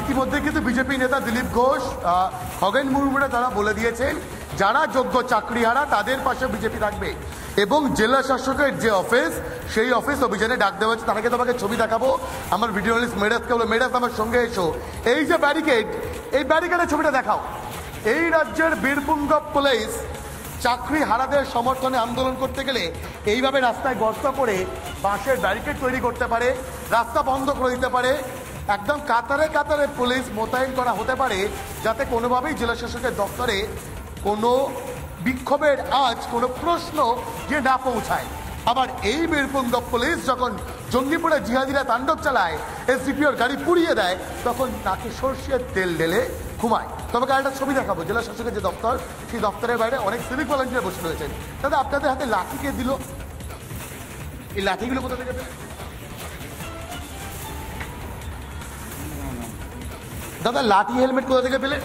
ইতিমধ্যে কিন্তু বিজেপি নেতা দিলীপ ঘোষ, খগেন মুর্মুরা তারা বলে দিয়েছেন যারা যোগ্য চাকরিহারা তাদের পাশে বিজেপি থাকবে এবং জেলা শাসকের যে অফিস সেই অফিস অভিযানে ডাক দেওয়া হচ্ছে। তাকে তোমাকে ছবি দেখাবো, আমার ভিডিও জার্নালিস্ট মেডাসকে বলো, মেডাস আমার সঙ্গে এসো। এই যে ব্যারিকেড, এই ব্যারিকেডের ছবিটা দেখাও। এই রাজ্যের বীরভূম পুলিশ চাকরি হারাদের সমর্থনে আন্দোলন করতে গেলে এইভাবে রাস্তায় গর্ত করে বাঁশের ব্যারিকেড তৈরি করতে পারে, রাস্তা বন্ধ করে দিতে পারে। একদম কাতারে কাতারে পুলিশ মোতায়েন করা হতে পারে যাতে কোনোভাবেই জেলা শাসকের দপ্তরে কোনো বিক্ষোভের আজ কোনো প্রশ্ন যে না পৌঁছায়। আবার এই বীরভূম পুলিশ যখন জঙ্গিপুরে জিহাদিরা তাণ্ডব চালায়, এসডিপিওর গাড়ি পুড়িয়ে দেয়, তখন নাকি সর্ষের তেল ঢেলে ঘুমায়। তোমাকে একটা ছবি দেখাবো, জেলা শাসকের যে দপ্তর সেই দপ্তরের বাইরে অনেক সিভিক ভলান্টিয়ার বসে রয়েছেন। দাদা আপনাদের হাতে লাঠি কে দিল? এই লাঠিগুলো কোথা থেকে পেলেন দাদা? লাঠি হেলমেট কোথা থেকে পেলেন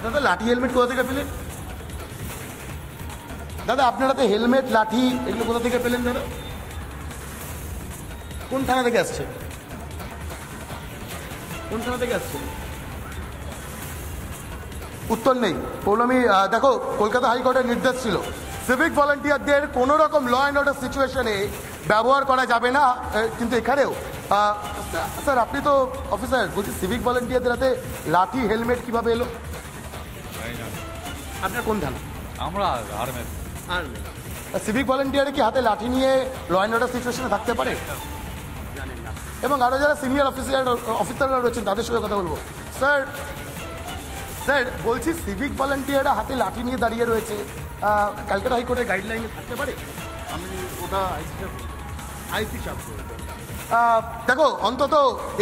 দাদা? লাঠি হেলমেট কোথা থেকে পেলেন দাদা? আপনারা তো হেলমেট লাঠি এগুলো কোথা থেকে পেলেন দাদা? কোন থানা থেকে আসছে? কোন থানা থেকে আসছে? উত্তর নেই। পৌলমী, দেখো কলকাতা হাইকোর্টের নির্দেশ ছিল সিভিক ভলান্টিয়ারদের কোনো রকম ল অ্যান্ড অর্ডার সিচুয়েশনে ব্যবহার করা যাবে না, কিন্তু এখানেও স্যার আপনি তো অফিসার, বলছি সিভিক ভলান্টিয়ারদের হাতে লাঠি হেলমেট কিভাবে এলো? আপনার কোন থানা? আমরা আর্মি। সিভিক ভলান্টিয়ারে কি হাতে লাঠি নিয়ে ল অ্যান্ড অর্ডার সিচুয়েশনে থাকতে পারে? এবং আরও যারা সিনিয়র অফিসাররা রয়েছেন তাদের সঙ্গে কথা বলবো। স্যার বলছি সিভিক ভলান্টিয়াররা হাতে লাঠি নিয়ে দাঁড়িয়ে রয়েছে, ক্যালকাটা হাইকোর্টের গাইডলাইনে থাকতে পারে? আমি ওটা আইসি চাপ দেখো, অন্তত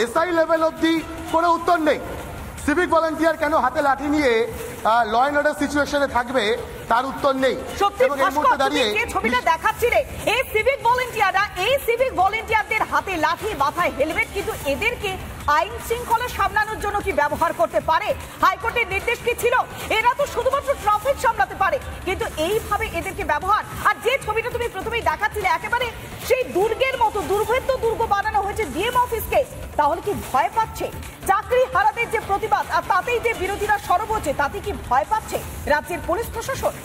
এসআই লেভেল অবধি কোনো উত্তর নেই। সিভিক ভলান্টিয়ার কেন হাতে লাঠি নিয়ে ল অ্যান্ড অর্ডার সিচুয়েশনে থাকবে তার উত্তর নেই। এবং এই মুহূর্তে দাঁড়িয়ে যে ছবিটা দেখাচ্ছিলে এই সিভিক ভলান্টিয়ারদের হাতে লাঠি, মাথায় হেলমেট, কিন্তু এদেরকে আইন শৃঙ্খলা সামলানোর জন্য কি ব্যবহার করতে পারে? হাইকোর্টের নির্দেশ কি ছিল? এরা তো শুধুমাত্র ট্রাফিক সামলাতে পারে, কিন্তু এইভাবে এদেরকে ব্যবহার। আর যে ছবিটা তুমি প্রথমেই দেখাচ্ছিলে একেবারে সেই দুর্গের মতো দুর্ভেদ্য দুর্গ বানানো হয়েছে ডিএম অফিসকে। তাহলে কি ভয় পাচ্ছে চাকরি হারাদের যে প্রতিবাদ আর তাতেই যে বিরোধীরা সরব হচ্ছে, তাতে কি ভয় পাচ্ছে রাজ্যের পুলিশ প্রশাসন?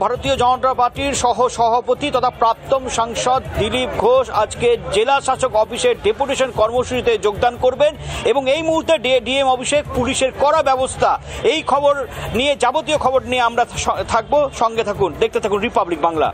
ভারতীয় জনতা পার্টির সহ-সভাপতি তথা প্রাক্তন সাংসদ দিলীপ ঘোষ আজকে জেলা শাসক অফিসের ডেপুটেশন কর্মসূচিতে যোগদান করবেন এবং এই মুহূর্তে ডিএম অফিসে পুলিশের কড়া ব্যবস্থা। এই খবর নিয়ে, যাবতীয় খবর নিয়ে আমরা থাকবো, সঙ্গে থাকুন, দেখতে থাকুন রিপাবলিক বাংলা।